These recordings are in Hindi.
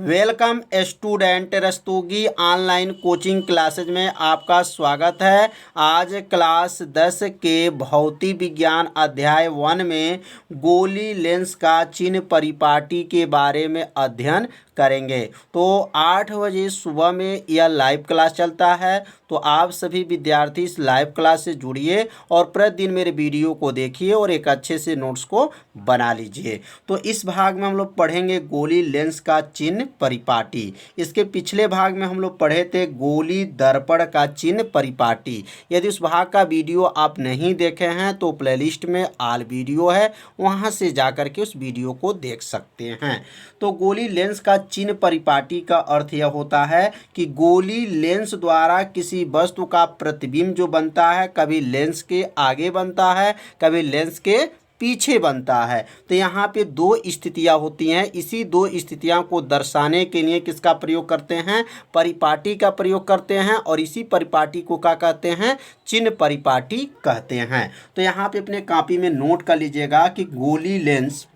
Welcome student, Rastogi online coaching classes में आपका स्वागत है। आज क्लास 10 के भौतिक विज्ञान अध्याय 1 में गोली लेंस का चिन्ह परिपाटी के बारे में अध्ययन करेंगे। तो 8 बजे सुबह में यह लाइव क्लास चलता है, तो आप सभी विद्यार्थी इस लाइव क्लास से जुड़िए और प्रतिदिन मेरे वीडियो को देखिए और एक अच्छे से नोट्स को बना लीजिए। तो इस भाग में हम लोग पढ़ेंगे गोली लेंस का चिन्ह परिपाटी। इसके पिछले भाग में हम लोग पढ़े थे गोली दर्पण का चिन्ह परिपाटी। यदि उस भाग का वीडियो आप नहीं देखे हैं तो प्लेलिस्ट में ऑल वीडियो है, वहां से जाकर के उस वीडियो को देख सकते हैं। तो गोली लेंस का चिन्ह परिपाटी का अर्थ यह होता है कि गोली लेंस द्वारा किसी वस्तु का प्रतिबिंब जो बनता है, कभी लेंस के आगे बनता है, कभी लेंस के पीछे बनता है। तो यहाँ पे दो स्थितियाँ होती हैं। इसी दो स्थितियों को दर्शाने के लिए किसका प्रयोग करते हैं? परिपाटी का प्रयोग करते हैं। और इसी परिपाटी को क्या कहते हैं? चिन्ह परिपाटी कहते हैं। तो यहाँ पे अपने कॉपी में नोट कर लीजिएगा कि गोली लेंस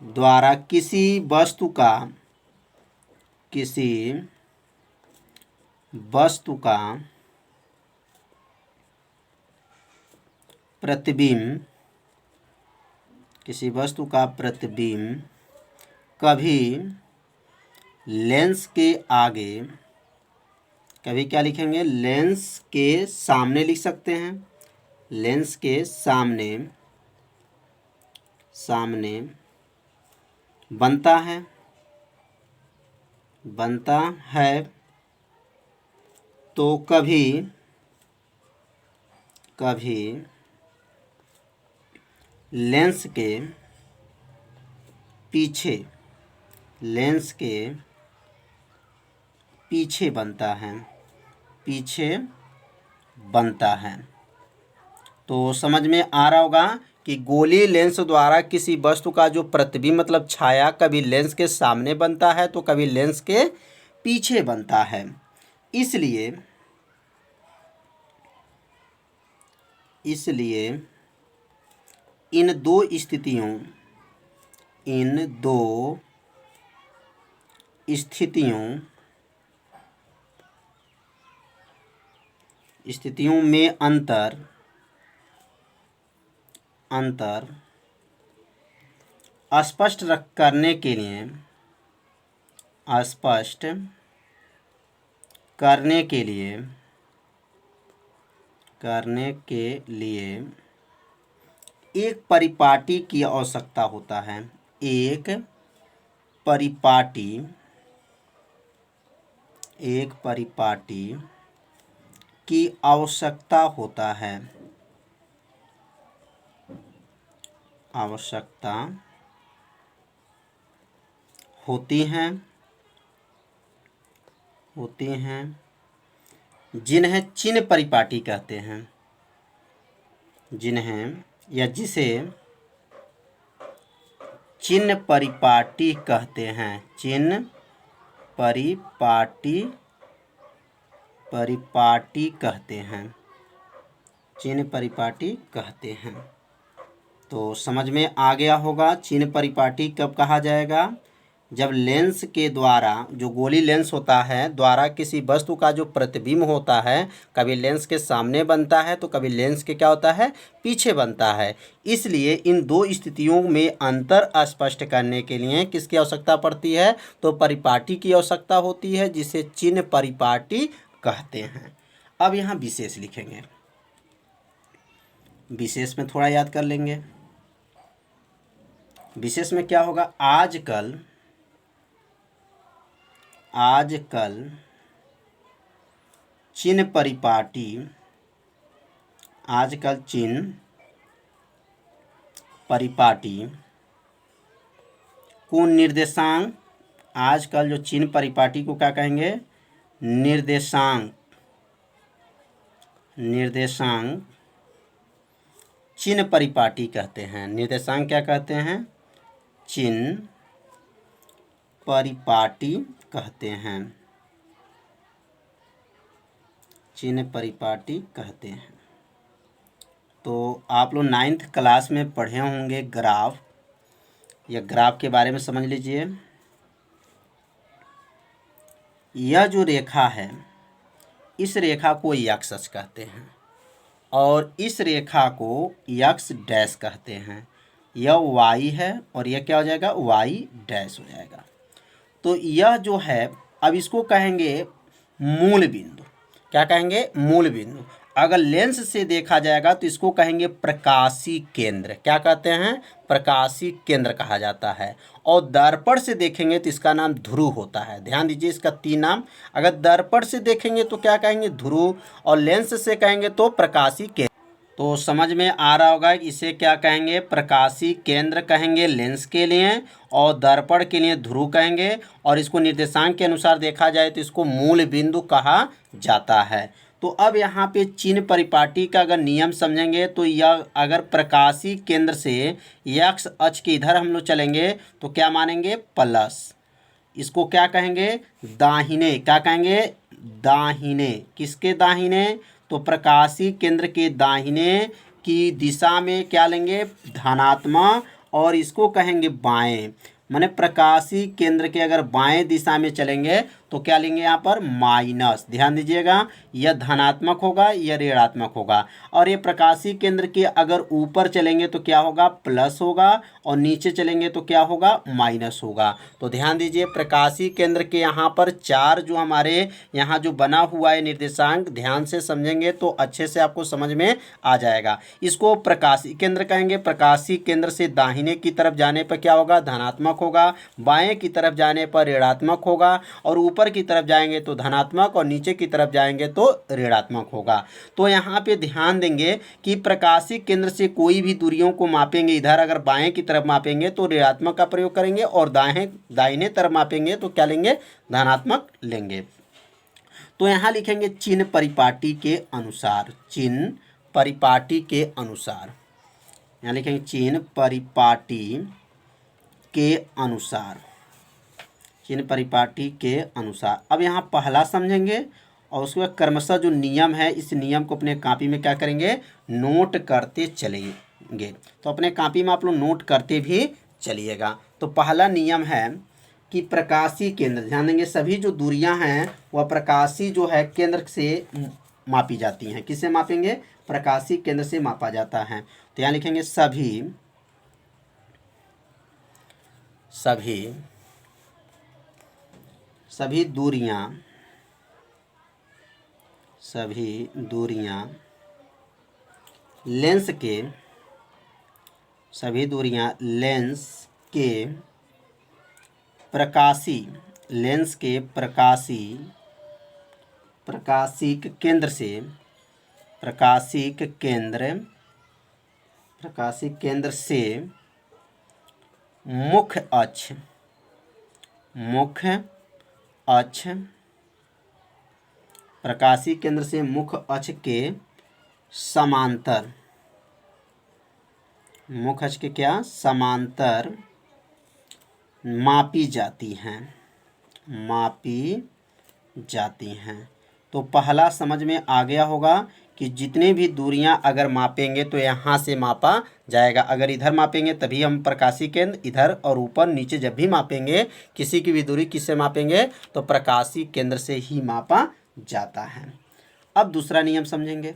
द्वारा किसी वस्तु का प्रतिबिंब कभी लेंस के आगे, कभी क्या लिखेंगे? लेंस के सामने लिख सकते हैं। लेंस के सामने बनता है तो कभी लेंस के पीछे बनता है। तो समझ में आ रहा होगा कि गोली लेंस द्वारा किसी वस्तु का जो प्रतिबिंब मतलब छाया कभी लेंस के सामने बनता है तो कभी लेंस के पीछे बनता है। इसलिए इन दो स्थितियों में अंतर स्पष्ट करने के लिए एक परिपाटी की आवश्यकता होता है। एक परिपाटी की आवश्यकता होती हैं जिन्हें चिन्ह परिपाटी कहते हैं। जिसे चिन्ह परिपाटी कहते हैं। चिन्ह परिपाटी कहते हैं। तो समझ में आ गया होगा चिन्ह परिपाटी कब कहा जाएगा? जब लेंस के द्वारा, जो गोली लेंस होता है, द्वारा किसी वस्तु का जो प्रतिबिंब होता है कभी लेंस के सामने बनता है तो कभी लेंस के क्या होता है? पीछे बनता है। इसलिए इन दो स्थितियों में अंतर स्पष्ट करने के लिए किसकी आवश्यकता पड़ती है? तो परिपाटी की आवश्यकता होती है, जिसे चिन्ह परिपाटी कहते हैं। अब यहाँ विशेष लिखेंगे। विशेष में थोड़ा याद कर लेंगे। विशेष में क्या होगा? आजकल चिन्ह परिपाटी को निर्देशांक, आजकल जो चिन्ह परिपाटी को क्या कहेंगे? निर्देशांक चिन्ह परिपाटी कहते हैं। निर्देशांक क्या कहते हैं? चिन्ह परिपाटी कहते हैं। चिन्ह परिपाटी कहते हैं। तो आप लोग 9th क्लास में पढ़े होंगे ग्राफ, या ग्राफ के बारे में समझ लीजिए। यह जो रेखा है, इस रेखा को यक्ष अक्ष कहते हैं और इस रेखा को यक्ष डैश कहते हैं। यह y है और यह क्या हो जाएगा, y डैश हो जाएगा। तो यह जो है, अब इसको कहेंगे मूल बिंदु। क्या कहेंगे, मूल बिंदु। अगर लेंस से देखा जाएगा तो इसको कहेंगे प्रकाशी केंद्र। क्या कहते हैं, प्रकाशी केंद्र कहा जाता है। और दर्पण से देखेंगे तो इसका नाम ध्रुव होता है। ध्यान दीजिए, इसका 3 नाम। अगर दर्पण से देखेंगे तो क्या कहेंगे, ध्रुव, और लेंस से कहेंगे तो प्रकाशी केंद्र। तो समझ में आ रहा होगा कि इसे क्या कहेंगे, प्रकाशी केंद्र कहेंगे लेंस के लिए, और दर्पण के लिए ध्रुव कहेंगे, और इसको निर्देशांक के अनुसार देखा जाए तो इसको मूल बिंदु कहा जाता है। तो अब यहाँ पे चिन्ह परिपाटी का अगर नियम समझेंगे तो यह अगर प्रकाशी केंद्र से यक्ष अक्ष के इधर हम लोग चलेंगे तो क्या मानेंगे, प्लस। इसको क्या कहेंगे, दाहिने। क्या कहेंगे, दाहिने। किसके दाहिने, तो प्रकाशी केंद्र के दाहिने की दिशा में क्या लेंगे, धनात्मक, और इसको कहेंगे बाएं। माने प्रकाशी केंद्र के अगर बाएं दिशा में चलेंगे तो क्या लेंगे यहाँ पर, माइनस। ध्यान दीजिएगा, यह धनात्मक होगा, यह ऋणात्मक होगा। और ये प्रकाशी केंद्र के अगर ऊपर चलेंगे तो क्या होगा, प्लस होगा, और नीचे चलेंगे तो क्या होगा, माइनस होगा। तो ध्यान दीजिए, प्रकाशी केंद्र के यहाँ पर 4 जो हमारे यहाँ जो बना हुआ है निर्देशांक, ध्यान से समझेंगे तो अच्छे से आपको समझ में आ जाएगा। इसको प्रकाशी केंद्र कहेंगे। प्रकाशी केंद्र से दाहिने की तरफ जाने पर क्या होगा, धनात्मक होगा, बाएं की तरफ जाने पर ऋणात्मक होगा, और ऊपर की तरफ जाएंगे तो धनात्मक, और नीचे की तरफ जाएंगे तो ऋणात्मक होगा। तो यहाँ पे ध्यान देंगे कि प्रकाशी केंद्र से कोई भी दूरियों को मापेंगे, इधर अगर बाएं की तरफ मापेंगे तो ऋणात्मक का प्रयोग करेंगे, और दाहिने तरफ मापेंगे तो क्या लेंगे, धनात्मक लेंगे। तो यहाँ लिखेंगे चिन्ह परिपाटी के अनुसार। चिन्ह परिपाटी के अनुसार, यहाँ लिखेंगे चिन्ह परिपाटी के अनुसार। चिन्ह परिपाटी के अनुसार। अब यहाँ पहला समझेंगे और उसके बाद क्रमशः जो नियम है, इस नियम को अपने कॉपी में क्या करेंगे, नोट करते चलेंगे। तो अपने कॉपी में आप लोग नोट करते भी चलिएगा। तो पहला नियम है कि प्रकाशी केंद्र, ध्यान देंगे, सभी जो दूरियां हैं वह प्रकाशी जो है केंद्र से मापी जाती हैं। किससे मापेंगे, प्रकाशी केंद्र से मापा जाता है। तो यहाँ लिखेंगे सभी दूरियां लेंस के प्रकाशिक केंद्र से मुख्य अक्ष प्रकाशी केंद्र से मुख्य अक्ष के समांतर, मुख्य अक्ष के क्या समांतर मापी जाती हैं। तो पहला समझ में आ गया होगा कि जितने भी दूरियां अगर मापेंगे तो यहाँ से मापा जाएगा। अगर इधर मापेंगे तभी हम प्रकाशी केंद्र, इधर और ऊपर नीचे जब भी मापेंगे किसी की भी दूरी किससे मापेंगे, तो प्रकाशी केंद्र से ही मापा जाता है। अब दूसरा नियम समझेंगे।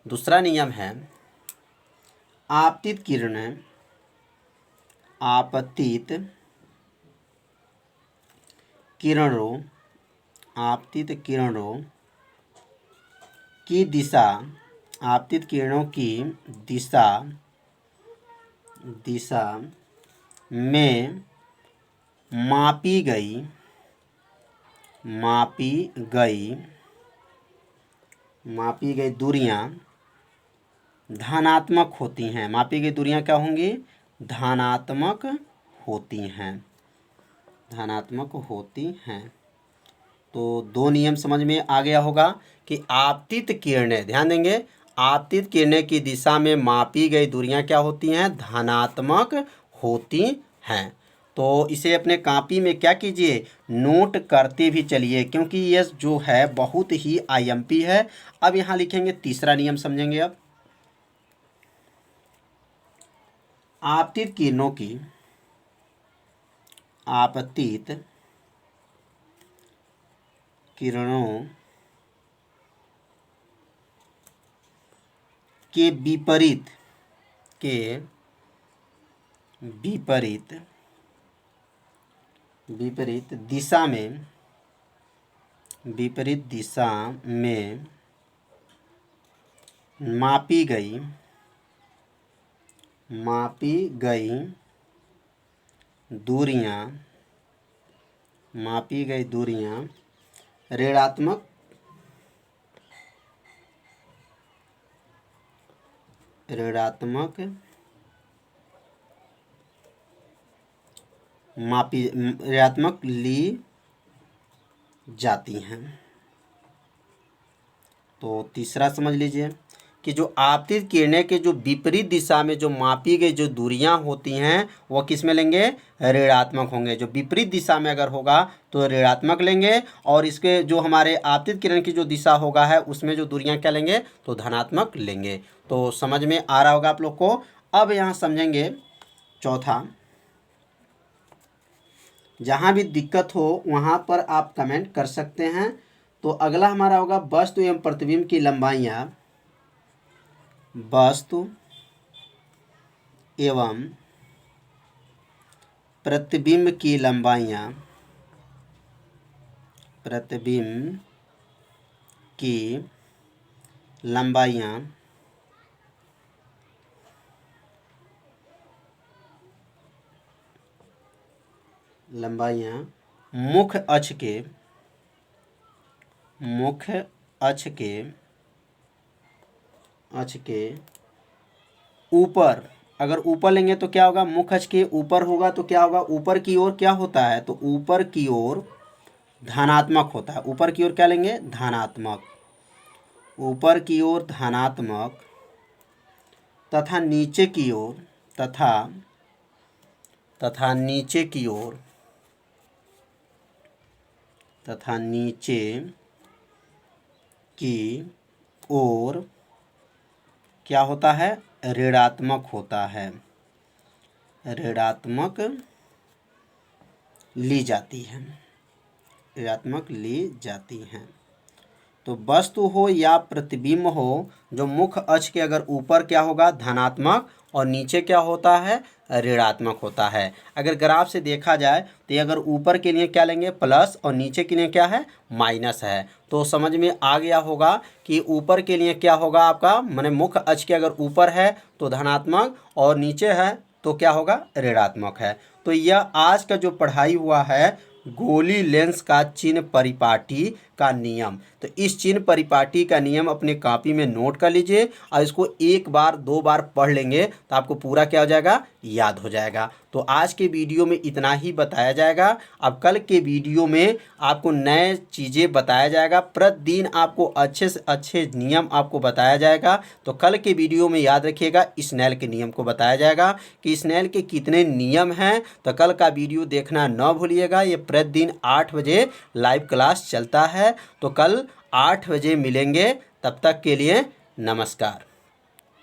दूसरा नियम है आपतित किरणों की दिशा, आपतित किरणों की दिशा में मापी गई दूरियां धनात्मक होती हैं। मापी गई दूरियां क्या होंगी, धनात्मक होती हैं। तो 2 नियम समझ में आ गया होगा कि आपतित किरणें, ध्यान देंगे, आपतित किरणें की दिशा में मापी गई दूरियां क्या होती हैं, धनात्मक होती हैं। तो इसे अपने कॉपी में क्या कीजिए, नोट करते भी चलिए, क्योंकि ये जो है बहुत ही आईएमपी है। अब यहाँ लिखेंगे तीसरा नियम, समझेंगे अब। आपतित किरणों की आपतित किरणों के विपरीत विपरीत दिशा में मापी गई दूरियां ऋणात्मक ली जाती हैं। तो तीसरा समझ लीजिए कि जो आपतित किरणें के जो विपरीत दिशा में जो मापी गई जो दूरियां होती हैं वो किस में लेंगे, ऋणात्मक होंगे। जो विपरीत दिशा में अगर होगा तो ऋणात्मक लेंगे, और इसके जो हमारे आपतित किरण की जो दिशा होगा है उसमें जो दूरियां क्या लेंगे, तो धनात्मक लेंगे। तो समझ में आ रहा होगा आप लोग को। अब यहाँ समझेंगे चौथा, जहाँ भी दिक्कत हो वहाँ पर आप कमेंट कर सकते हैं। तो अगला हमारा होगा वस्तु एवं प्रतिबिंब की लंबाइयाँ, वस्तु एवं प्रतिबिंब की लंबाइयाँ, मुख्य अक्ष के ऊपर, अगर ऊपर लेंगे तो क्या होगा, मुख्य अक्ष के ऊपर होगा तो क्या होगा, ऊपर की ओर क्या होता है, तो ऊपर की ओर धनात्मक होता है। ऊपर की ओर क्या लेंगे, धनात्मक। ऊपर की ओर धनात्मक तथा नीचे की ओर नीचे की ओर क्या होता है, ऋणात्मक होता है, ऋणात्मक ली जाती हैं। तो वस्तु हो या प्रतिबिंब हो, जो मुख्य अक्ष के अगर ऊपर क्या होगा, धनात्मक, और नीचे क्या होता है, ऋणात्मक होता है। अगर ग्राफ से देखा जाए तो अगर ऊपर के लिए क्या लेंगे, प्लस, और नीचे के लिए क्या है, माइनस है। तो समझ में आ गया होगा कि ऊपर के लिए क्या होगा आपका, माने मुख्य अक्ष के अगर ऊपर है तो धनात्मक, और नीचे है तो क्या होगा, ऋणात्मक है। तो यह आज का जो पढ़ाई हुआ है गोली लेंस का चिन्ह परिपाटी का नियम। तो इस चिन्ह परिपाटी का नियम अपने कॉपी में नोट कर लीजिए, और इसको एक बार दो बार पढ़ लेंगे तो आपको पूरा क्या हो जाएगा, याद हो जाएगा। तो आज के वीडियो में इतना ही बताया जाएगा। अब कल के वीडियो में आपको नए चीज़ें बताया जाएगा, प्रतिदिन आपको अच्छे से अच्छे नियम आपको बताया जाएगा। तो कल के वीडियो में याद रखिएगा स्नेल के नियम को बताया जाएगा कि स्नेल के कितने नियम हैं। तो कल का वीडियो देखना न भूलिएगा। ये प्रतिदिन 8 बजे लाइव क्लास चलता है। तो कल 8 बजे मिलेंगे, तब तक के लिए नमस्कार।